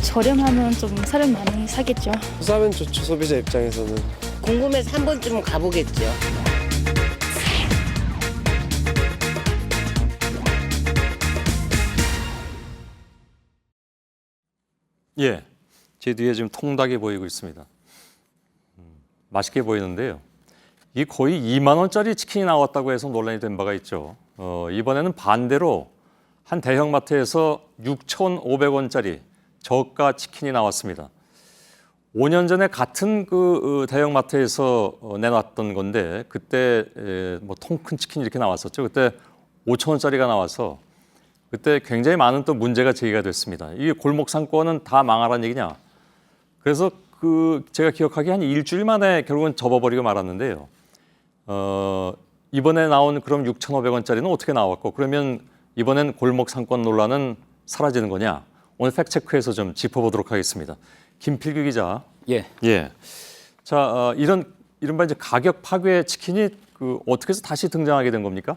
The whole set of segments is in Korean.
저렴하면 좀 사람 많이 사겠죠. 싸면 좋죠, 소비자 입장에서는. 궁금해서 한 번쯤은 가보겠죠. 예, 제 뒤에 지금 통닭이 보이고 있습니다. 맛있게 보이는데요. 이 거의 2만 원짜리 치킨이 나왔다고 해서 논란이 된 바가 있죠. 이번에는 반대로 한 대형마트에서 6,500원짜리 저가 치킨이 나왔습니다. 5년 전에 같은 그 대형마트에서 내놨던 건데 그때 뭐 통 큰 치킨이 이렇게 나왔었죠. 그때 5,000원짜리가 나와서 그때 굉장히 많은 또 문제가 제기가 됐습니다. 이 골목 상권은 다 망하라는 얘기냐? 그래서 제가 기억하기에 한 일주일 만에 결국은 접어버리고 말았는데요. 이번에 나온 그럼 6,500원짜리는 어떻게 나왔고 그러면 이번엔 골목 상권 논란은 사라지는 거냐? 오늘 팩트체크해서 좀 짚어보도록 하겠습니다. 김필규 기자. 예. 예. 자, 이른바 이제 가격 파괴 치킨이 어떻게 해서 다시 등장하게 된 겁니까?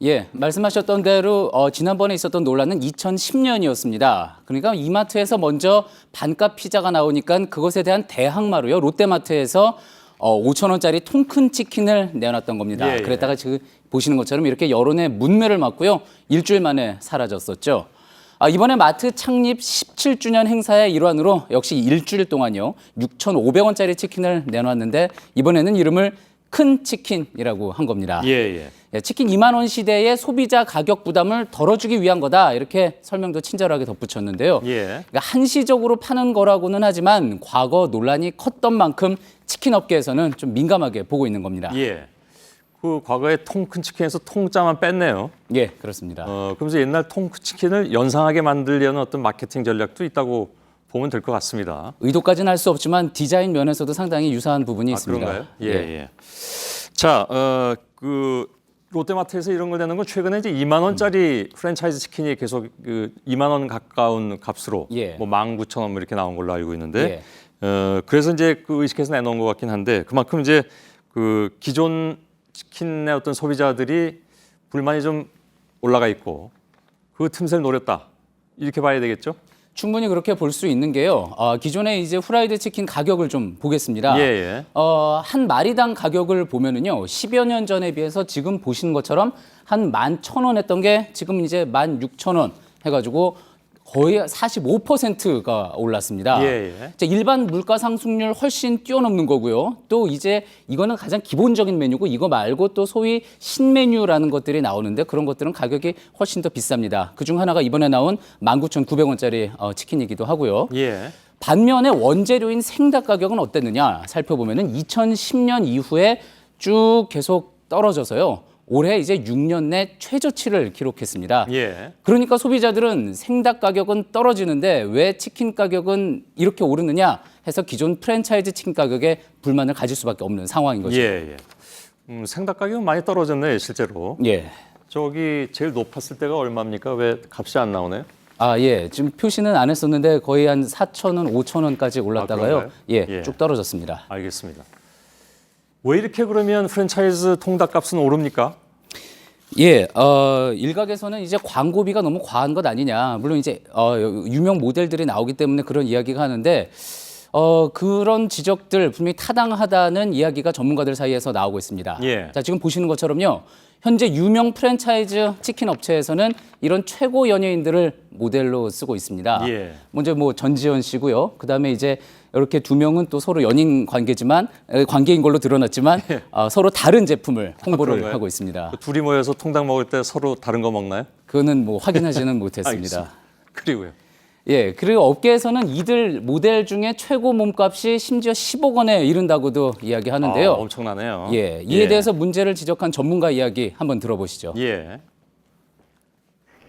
예, 말씀하셨던 대로 지난번에 있었던 논란은 2010년이었습니다. 그러니까 이마트에서 먼저 반값 피자가 나오니까 그것에 대한 대항마로요. 롯데마트에서 5,000원짜리 통 큰 치킨을 내놨던 겁니다. 예, 예. 그랬다가 지금 보시는 것처럼 이렇게 여론의 문매를 맞고요. 일주일 만에 사라졌었죠. 이번에 마트 창립 17주년 행사의 일환으로 역시 일주일 동안요. 6,500원짜리 치킨을 내놨는데 이번에는 이름을 큰 치킨이라고 한 겁니다. 예. 치킨 2만 원 시대의 소비자 가격 부담을 덜어주기 위한 거다 이렇게 설명도 친절하게 덧붙였는데요. 예. 그러니까 한시적으로 파는 거라고는 하지만 과거 논란이 컸던 만큼 치킨 업계에서는 좀 민감하게 보고 있는 겁니다. 예. 그 과거에 통 큰 치킨에서 통짜만 뺐네요. 예, 그렇습니다. 그러면서 옛날 통 큰 치킨을 연상하게 만들려는 어떤 마케팅 전략도 있다고 보면 될 것 같습니다. 의도까지는 할 수 없지만 디자인 면에서도 상당히 유사한 부분이 있습니다. 그런가요? 예. 자, 롯데마트에서 이런 걸 내는 건 최근에 이제 2만 원짜리 프랜차이즈 치킨이 계속 2만 원 가까운 값으로 예. 뭐 19,000원 뭐 이렇게 나온 걸로 알고 있는데 그래서 이제 의식해서 내놓은 것 같긴 한데 그만큼 이제 기존 치킨의 어떤 소비자들이 불만이 좀 올라가 있고 그 틈새를 노렸다 이렇게 봐야 되겠죠? 충분히 그렇게 볼 수 있는 게요. 기존에 이제 후라이드 치킨 가격을 좀 보겠습니다. 예. 한 마리당 가격을 보면은요, 10여 년 전에 비해서 지금 보시는 것처럼 한 11,000원 했던 게 지금 이제 16,000원 해가지고 거의 45%가 올랐습니다. 예. 일반 물가 상승률 훨씬 뛰어넘는 거고요. 또 이제 이거는 가장 기본적인 메뉴고 이거 말고 또 소위 신메뉴라는 것들이 나오는데 그런 것들은 가격이 훨씬 더 비쌉니다. 그중 하나가 이번에 나온 19,900원짜리 치킨이기도 하고요. 예. 반면에 원재료인 생닭 가격은 어땠느냐 살펴보면은 2010년 이후에 쭉 계속 떨어져서요. 올해 이제 6년 내 최저치를 기록했습니다. 예. 그러니까 소비자들은 생닭 가격은 떨어지는데 왜 치킨 가격은 이렇게 오르느냐 해서 기존 프랜차이즈 치킨 가격에 불만을 가질 수밖에 없는 상황인 거죠. 예. 생닭 가격은 많이 떨어졌네 실제로. 예. 저기 제일 높았을 때가 얼마입니까? 왜 값이 안 나오네요? 예. 지금 표시는 안 했었는데 거의 한 4,000원, 5,000원까지 올랐다가요. 그런가요? 예. 쭉 떨어졌습니다. 알겠습니다. 왜 이렇게 그러면 프랜차이즈 통닭 값은 오릅니까? 예, 일각에서는 이제 광고비가 너무 과한 것 아니냐. 물론 이제 유명 모델들이 나오기 때문에 그런 이야기가 하는데 그런 지적들 분명히 타당하다는 이야기가 전문가들 사이에서 나오고 있습니다. 예. 자, 지금 보시는 것처럼요. 현재 유명 프랜차이즈 치킨 업체에서는 이런 최고 연예인들을 모델로 쓰고 있습니다. 예. 먼저 뭐 전지현 씨고요. 그다음에 이제 이렇게 두 명은 또 서로 연인 관계지만 관계인 걸로 드러났지만 서로 다른 제품을 홍보를 그런가요? 하고 있습니다. 둘이 모여서 통닭 먹을 때 서로 다른 거 먹나요? 그거는 뭐 확인하지는 못했습니다. 알겠습니다. 그리고요. 예, 그리고 업계에서는 이들 모델 중에 최고 몸값이 심지어 10억 원에 이른다고도 이야기하는데요. 엄청나네요. 예, 이에 대해서 문제를 지적한 전문가 이야기 한번 들어보시죠. 예.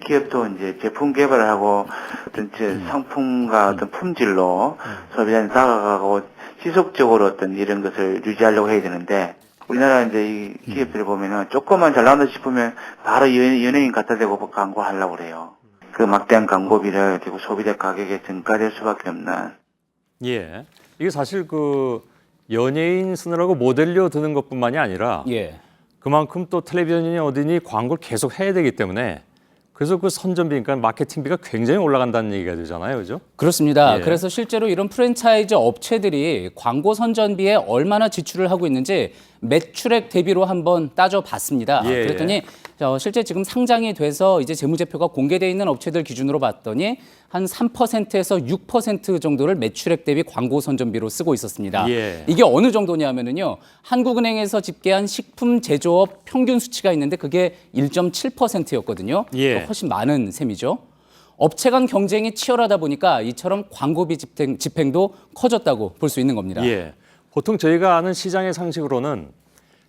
기업도 이제 제품 개발을 하고 어떤 상품과 어떤 품질로 소비자한테 다가가고 지속적으로 어떤 이런 것을 유지하려고 해야 되는데 우리나라 이제 이 기업들을 보면은 조금만 잘 나온다 싶으면 바로 연예인 갖다 대고 광고하려고 그래요. 그 막대한 광고비를 그리고 소비자 가격에 등가될 수밖에 없는. 예. 이게 사실 연예인 쓰느라고 모델료 드는 것뿐만이 아니라 예. 그만큼 또 텔레비전이 어디니 광고를 계속 해야 되기 때문에 그래서 그 선전비, 그러니까 마케팅비가 굉장히 올라간다는 얘기가 되잖아요, 그죠? 그렇습니다. 예. 그래서 실제로 이런 프랜차이즈 업체들이 광고 선전비에 얼마나 지출을 하고 있는지 매출액 대비로 한번 따져봤습니다. 예. 그랬더니 실제 지금 상장이 돼서 이제 재무제표가 공개돼 있는 업체들 기준으로 봤더니 한 3%에서 6% 정도를 매출액 대비 광고 선전비로 쓰고 있었습니다. 예. 이게 어느 정도냐면은요, 한국은행에서 집계한 식품 제조업 평균 수치가 있는데 그게 1.7%였거든요. 예. 훨씬 많은 셈이죠. 업체 간 경쟁이 치열하다 보니까 이처럼 광고비 집행도 커졌다고 볼 수 있는 겁니다. 예. 보통 저희가 아는 시장의 상식으로는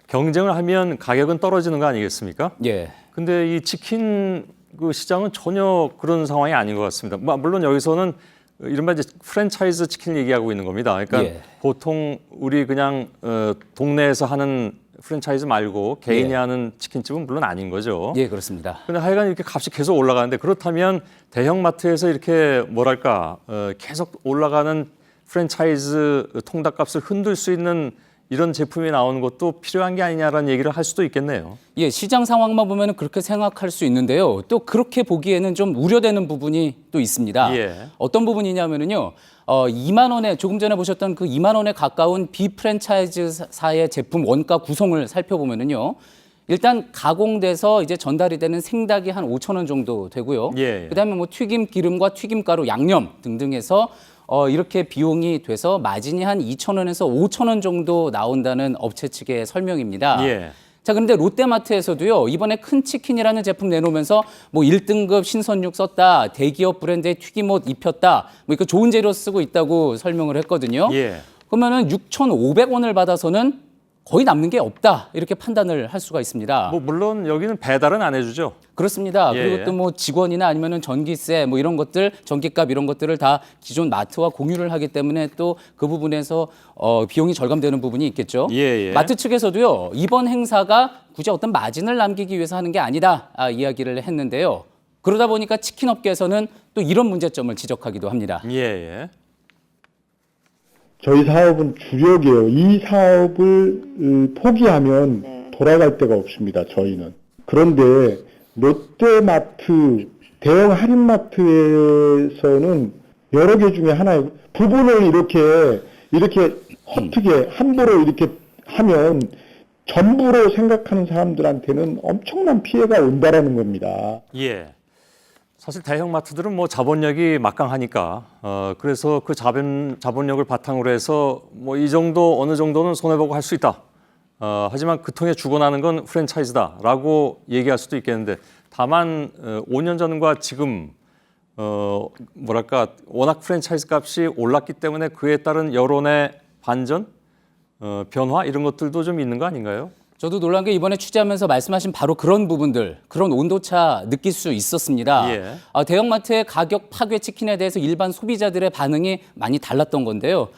경쟁을 하면 가격은 떨어지는 거 아니겠습니까? 예. 근데 이 치킨 그 시장은 전혀 그런 상황이 아닌 것 같습니다. 물론 여기서는 이른바 이제 프랜차이즈 치킨 얘기하고 있는 겁니다. 그러니까 예. 보통 우리 그냥 동네에서 하는 프랜차이즈 말고 개인이 예. 하는 치킨집은 물론 아닌 거죠. 예, 그렇습니다. 근데 하여간 이렇게 값이 계속 올라가는데, 그렇다면 대형마트에서 이렇게 뭐랄까 계속 올라가는 프랜차이즈 통닭값을 흔들 수 있는 이런 제품이 나오는 것도 필요한 게 아니냐라는 얘기를 할 수도 있겠네요. 예, 시장 상황만 보면 그렇게 생각할 수 있는데요. 또 그렇게 보기에는 좀 우려되는 부분이 또 있습니다. 예. 어떤 부분이냐면은요. 2만 원에 조금 전에 보셨던 그 2만 원에 가까운 비프랜차이즈사의 제품 원가 구성을 살펴보면은요. 일단 가공돼서 이제 전달이 되는 생닭이 한 5천 원 정도 되고요. 예. 그다음에 뭐 튀김 기름과 튀김가루, 양념 등등 해서 이렇게 비용이 돼서 마진이 한 2천 원에서 5천 원 정도 나온다는 업체 측의 설명입니다. 예. 자, 그런데 롯데마트에서도요, 이번에 큰 치킨이라는 제품 내놓으면서 뭐 1등급 신선육 썼다, 대기업 브랜드의 튀김옷 입혔다, 뭐 이거 좋은 재료 쓰고 있다고 설명을 했거든요. 예. 그러면은 6,500원을 받아서는 거의 남는 게 없다, 이렇게 판단을 할 수가 있습니다. 뭐 물론 여기는 배달은 안 해주죠. 그렇습니다. 예. 그리고 또 뭐 직원이나 아니면은 전기세 뭐 이런 것들, 전기값 이런 것들을 다 기존 마트와 공유를 하기 때문에 또 그 부분에서 비용이 절감되는 부분이 있겠죠. 예. 마트 측에서도요, 이번 행사가 굳이 어떤 마진을 남기기 위해서 하는 게 아니다, 이야기를 했는데요. 그러다 보니까 치킨 업계에서는 또 이런 문제점을 지적하기도 합니다. 예. 저희 사업은 주력이에요. 이 사업을 포기하면 돌아갈 데가 없습니다. 저희는. 그런데 롯데마트, 대형 할인마트에서는 여러 개 중에 하나예요. 부분을 이렇게 헛되게 함부로 이렇게 하면 전부로 생각하는 사람들한테는 엄청난 피해가 온다라는 겁니다. 예. 사실 대형마트들은 뭐 자본력이 막강하니까 그래서 그 자본력을 바탕으로 해서 뭐 이 정도 어느 정도는 손해보고 할 수 있다. 하지만 그 통에 죽어나는 건 프랜차이즈다라고 얘기할 수도 있겠는데, 다만 5년 전과 지금 뭐랄까 워낙 프랜차이즈 값이 올랐기 때문에 그에 따른 여론의 반전, 변화 이런 것들도 좀 있는 거 아닌가요? 저도 놀란 게 이번에 취재하면서 말씀하신 바로 그런 부분들, 그런 온도차 느낄 수 있었습니다. 예. 대형마트의 가격 파괴 치킨에 대해서 일반 소비자들의 반응이 많이 달랐던 건데요.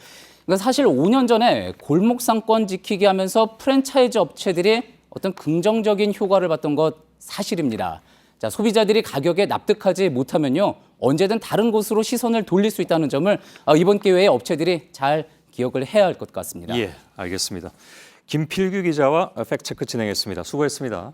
그러니까 사실 5년 전에 골목 상권 지키기 하면서 프랜차이즈 업체들이 어떤 긍정적인 효과를 봤던 것 사실입니다. 자, 소비자들이 가격에 납득하지 못하면요, 언제든 다른 곳으로 시선을 돌릴 수 있다는 점을 이번 기회에 업체들이 잘 기억을 해야 할 것 같습니다. 예, 알겠습니다. 김필규 기자와 팩트체크 진행했습니다. 수고했습니다.